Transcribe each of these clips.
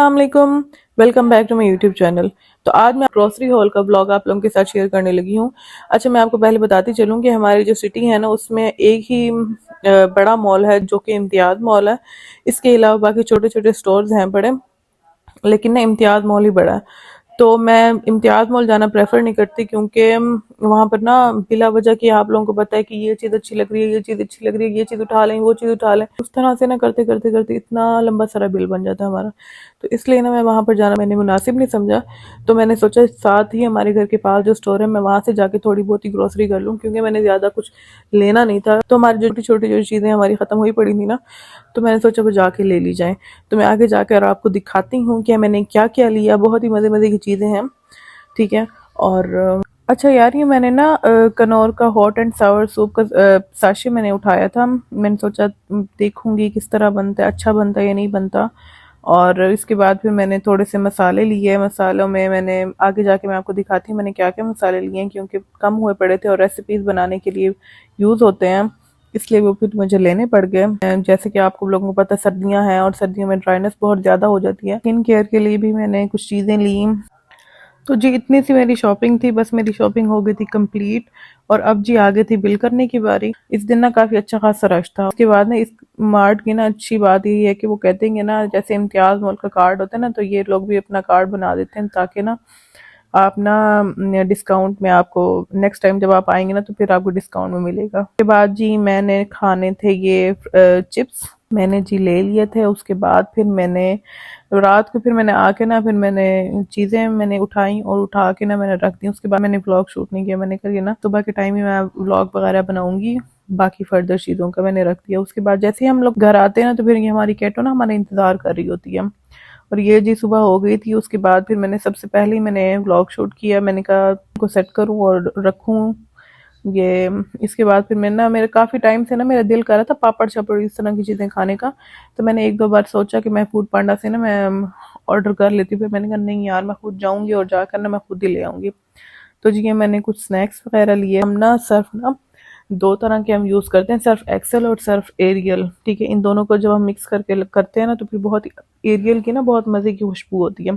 अस्सलाम वालेकुम। Welcome back to my YouTube channel. तो आज मैं ग्रोसरी हॉल का ब्लॉग आप लोगों के साथ शेयर करने लगी हूँ। अच्छा, मैं आपको पहले बताती चलूँ कि हमारी जो सिटी है ना उसमें एक ही बड़ा मॉल है जो कि इम्तियाज मॉल है। इसके अलावा बाकी छोटे छोटे स्टोर्स हैं बड़े, लेकिन ना इम्तियाज मॉल ही बड़ा है। तो मैं इम्तियाज मॉल जाना प्रेफर नहीं करती क्योंकि वहां पर ना बिला वजह की आप लोगों को पता है कि ये चीज़ अच्छी लग रही है, ये चीज़ अच्छी लग रही है, ये चीज़ उठा लें, वो चीज़ उठा लें, उस तरह से ना करते करते करते इतना लंबा सारा बिल बन जाता है हमारा। तो इसलिए ना मैं वहां पर जाना मैंने मुनासिब नहीं समझा। तो मैंने सोचा साथ ही हमारे घर के पास जो स्टोर है मैं वहां से जाके थोड़ी बहुत ही ग्रोसरी कर लूँ, क्योंकि मैंने ज़्यादा कुछ लेना नहीं था। तो हमारी छोटी छोटी जो चीज़ें हमारी ख़त्म हुई पड़ी थी ना, तो मैंने सोचा वो जाके ले ली जाए। तो मैं आगे जाकर आपको दिखाती हूँ कि मैंने क्या क्या लिया। बहुत ही मज़े मज़े की चीज़ें हैं, ठीक है। और अच्छा यार, ये मैंने ना कनौर का हॉट एंड सावर सूप का साशे मैंने उठाया था। मैंने सोचा देखूंगी किस तरह बनता है, अच्छा बनता है या नहीं बनता। और इसके बाद फिर मैंने थोड़े से मसाले लिए। मसालों में मैंने आगे जाके मैं आपको दिखाती हूँ मैंने क्या क्या मसाले लिए हैं, क्योंकि कम हुए पड़े थे और रेसिपीज बनाने के लिए यूज़ होते हैं, इसलिए वो फिर मुझे लेने पड़ गए। जैसे कि आपको लोगों को पता है सर्दियां हैं और सर्दियों में ड्राइनेस बहुत ज़्यादा हो जाती है। स्किन केयर के लिए भी मैंने कुछ चीज़ें ली। तो जी इतनी सी मेरी शॉपिंग थी, बस मेरी शॉपिंग हो गई थी कंप्लीट। और अब जी आ गई थी बिल करने की बारी। इस दिन ना काफ़ी अच्छा खासा रश था। उसके बाद ना इस मार्ट की ना अच्छी बात यही है कि वो कहते हैं ना, जैसे इम्तियाज मॉल का कार्ड होता है ना, तो ये लोग भी अपना कार्ड बना देते हैं ताकि ना आप ना डिस्काउंट में आपको नेक्स्ट टाइम जब आप आएंगे ना तो फिर आपको डिस्काउंट में मिलेगा। उसके बाद जी मैंने खाने थे ये चिप्स, मैंने जी ले लिए थे। उसके बाद फिर मैंने रात को फिर मैंने आके ना फिर मैंने चीज़ें मैंने उठाई और उठा के ना मैंने रख दी। उसके बाद मैंने व्लॉग शूट नहीं किया। मैंने कहा ना सुबह के टाइम ही मैं व्लॉग वगैरह बनाऊंगी, बाकी फर्दर चीज़ों का मैंने रख दिया। उसके बाद जैसे ही हम लोग घर आते हैं ना तो फिर ये हमारी कैटो ना हमारा इंतज़ार कर रही होती है। और ये जी सुबह हो गई थी। उसके बाद फिर मैंने सबसे पहले ही मैंने व्लॉग शूट किया। मैंने कहा को सेट करूं और रखूं ये। इसके बाद फिर मैं ना मेरे काफ़ी टाइम से ना मेरा दिल कर रहा था पापड़ शापड़ इस तरह की चीज़ें खाने का। तो मैंने एक दो बार सोचा कि मैं फूड पांडा से ना मैं ऑर्डर कर लेती। फिर मैंने कहा नहीं यार, मैं खुद जाऊंगी और जाकर ना मैं खुद ही ले आऊंगी। तो जी ये मैंने कुछ स्नैक्स वगैरह लिए। हम ना सर्फ ना दो तरह के हम यूज़ करते हैं, सर्फ एक्सेल और सर्फ एरियल, ठीक है। इन दोनों को जब हम मिक्स करके करते हैं ना तो फिर बहुत एरियल की ना बहुत मज़े की खुशबू होती है।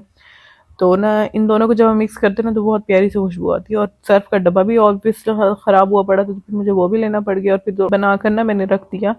तो ना इन दोनों को जब हम मिक्स करते हैं ना तो बहुत प्यारी सी खुशबू आती है। और सर्फ का डब्बा भी ऑब्वियसली ख़राब हुआ पड़ा था तो फिर मुझे वो भी लेना पड़ गया। और फिर बनाकर ना मैंने रख दिया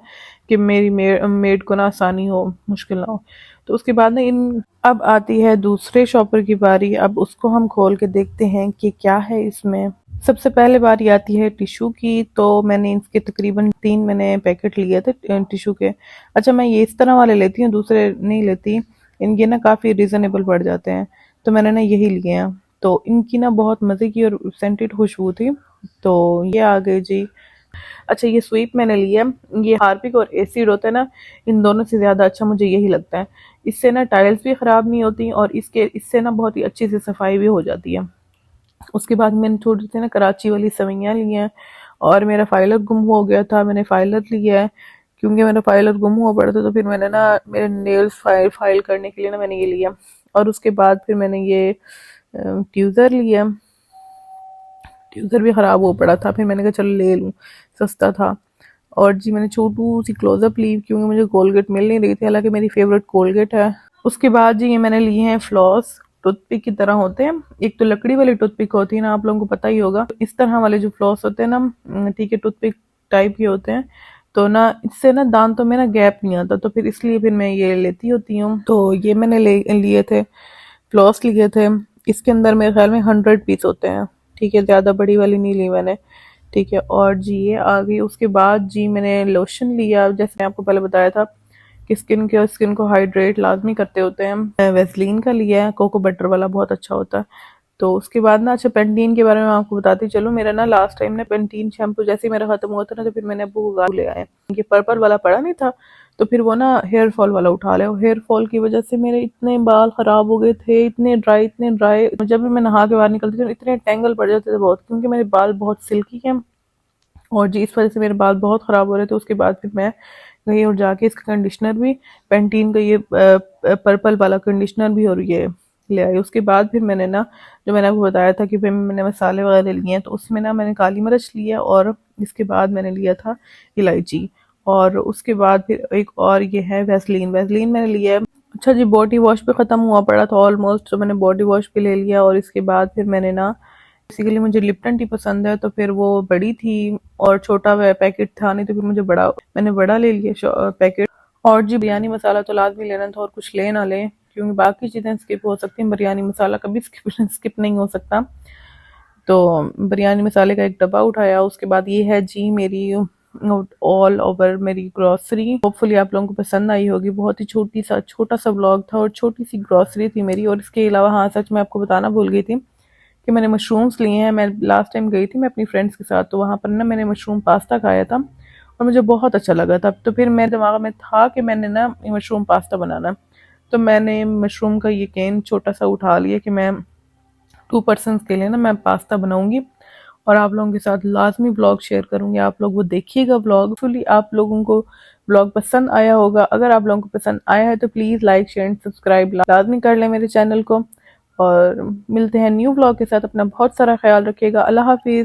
कि मेरी मेड को ना आसानी हो, मुश्किल ना हो। तो उसके बाद ना इन अब आती है दूसरे शॉपर की बारी। अब उसको हम खोल के देखते हैं कि क्या है इसमें। सबसे पहले बारी आती है टिशू की। तो मैंने इसके तकरीबन 3 मैंने पैकेट लिए थे टिशू के। अच्छा, मैं ये इस तरह वाले लेती हूँ, दूसरे नहीं लेती। इनके ना काफ़ी रिजनेबल पड़ जाते हैं, तो मैंने ना यही लिए हैं। तो इनकी ना बहुत मज़े की और सेंटेड खुशबू थी। तो ये आ गए जी। अच्छा, ये स्वीप मैंने लिया। ये हार्पिक और एसिड होता है ना, इन दोनों से ज़्यादा अच्छा मुझे यही लगता है। इससे ना टाइल्स भी ख़राब नहीं होती और इससे ना बहुत ही अच्छी सी सफाई भी हो जाती है। उसके बाद मैंने थोड़ी सी ना कराची वाली सवैयाँ ली हैं। और मेरा फाइलर गुम हो गया था, मैंने फाइलर लिया है क्योंकि मेरा फाइलर गुम हुआ पड़ा था। तो फिर मैंने ना मेरे नेल्स फाइल करने के लिए ना मैंने ये लिया। और उसके बाद फिर मैंने ये ट्यूज़र लिया। ट्यूज़र भी ख़राब हो पड़ा था, फिर मैंने कहा चलो ले लूँ, सस्ता था। और जी मैंने छोटू सी क्लोजअप ली क्योंकि मुझे कोलगेट मिल नहीं रही थी, हालांकि मेरी फेवरेट कोलगेट है। उसके बाद जी ये मैंने लिए हैं फ्लॉस, टूथपिक की तरह होते हैं। एक तो लकड़ी वाली टूथपिक होती है ना, आप लोगों को पता ही होगा। इस तरह वाले जो फ्लॉस होते हैं ना, ठीक है, टूथपिक टाइप के होते हैं। तो ना इससे ना दांतों में ना गैप नहीं आता, तो फिर इसलिए फिर मैं ये लेती होती हूँ। तो ये मैंने लिए थे, फ्लॉस लिए थे। इसके अंदर मेरे ख्याल में 100 पीस होते हैं, ठीक है, ज़्यादा बड़ी वाली नहीं ली मैंने, ठीक है। और जी ये आ गई। उसके बाद जी मैंने लोशन लिया, जैसे मैं आपको पहले बताया था कि स्किन को हाइड्रेट लाजमी करते होते हैं। वेस्लीन का लिया है, कोको बटर वाला, बहुत अच्छा होता है। तो उसके बाद ना, अच्छा, पेंटीन के बारे में आपको बताती चलो। मेरा ना लास्ट टाइम ना पेंटीन शैम्पू जैसे ही मेरा खत्म हुआ था ना तो फिर मैंने अब्बू को ले आए। ये पर्पल वाला पड़ा नहीं था, तो फिर वो ना हेयर फॉल वाला उठा लिया। हेयर फॉल की वजह से मेरे इतने बाल खराब हो गए थे, इतने ड्राई। जब भी मैं नहा के बाहर निकलती थी इतने टेंगल पड़ जाते थे बहुत, क्योंकि मेरे बाल बहुत सिल्की हैं। और जी इस वजह से मेरे बाल बहुत ख़राब हो रहे थे। उसके बाद फिर मैं गई और जाके इसका कंडीशनर भी, पेंटीन का ये पर्पल वाला कंडीशनर भी और ये ले आई। उसके बाद फिर मैंने ना, जो मैंने आपको बताया था कि फिर मैंने मसाले वगैरह लिए हैं, तो उसमें ना मैंने काली मिर्च लिया और इसके बाद मैंने लिया था इलायची। और उसके बाद फिर एक और ये है वैसलीन। वैसलीन मैंने लिया है अच्छा जी, बॉडी वॉश भी ख़त्म हुआ पड़ा था ऑलमोस्ट, तो मैंने बॉडी वॉश भी ले लिया। और इसके बाद फिर मैंने ना, बेसिकली मुझे लिप्टन टी पसंद है, तो फिर वो बड़ी थी और छोटा वह पैकेट था नहीं, तो फिर मुझे मैंने बड़ा ले लिया पैकेट। और जी, बिरयानी मसाला तो लाजमी लेना था, और कुछ ले ना ले, क्योंकि बाकी चीज़ें स्किप हो सकती हैं, बिरयानी मसाला कभी स्किप स्किप नहीं हो सकता। तो बिरयानी मसाले का एक डब्बा उठाया। उसके बाद ये है जी मेरी ऑल ओवर मेरी ग्रॉसरी। होपफुली आप लोगों को पसंद आई होगी। बहुत ही छोटा सा व्लॉग था और छोटी सी ग्रॉसरी थी मेरी। और इसके अलावा हाँ, सच मैं आपको बताना भूल गई थी कि मैंने मशरूम्स लिए हैं। मैं लास्ट टाइम गई थी मैं अपनी फ्रेंड्स के साथ, तो वहाँ पर ना मैंने मशरूम पास्ता खाया था और मुझे बहुत अच्छा लगा था। तो फिर मेरे दिमाग में था कि मैंने ना मशरूम पास्ता बनाना। तो मैंने मशरूम का ये कैन छोटा सा उठा लिया कि मैं 2 पर्सन के लिए ना मैं पास्ता बनाऊंगी और आप लोगों के साथ लाजमी ब्लॉग शेयर करूंगी। आप लोग वो देखिएगा ब्लॉग। फुली आप लोगों को ब्लॉग पसंद आया होगा। अगर आप लोगों को पसंद आया है तो please like share and subscribe लाजमी कर लें मेरे चैनल को। और मिलते हैं न्यू ब्लॉग के साथ। अपना बहुत सारा ख्याल रखिएगा। अल्लाह हाफिज़।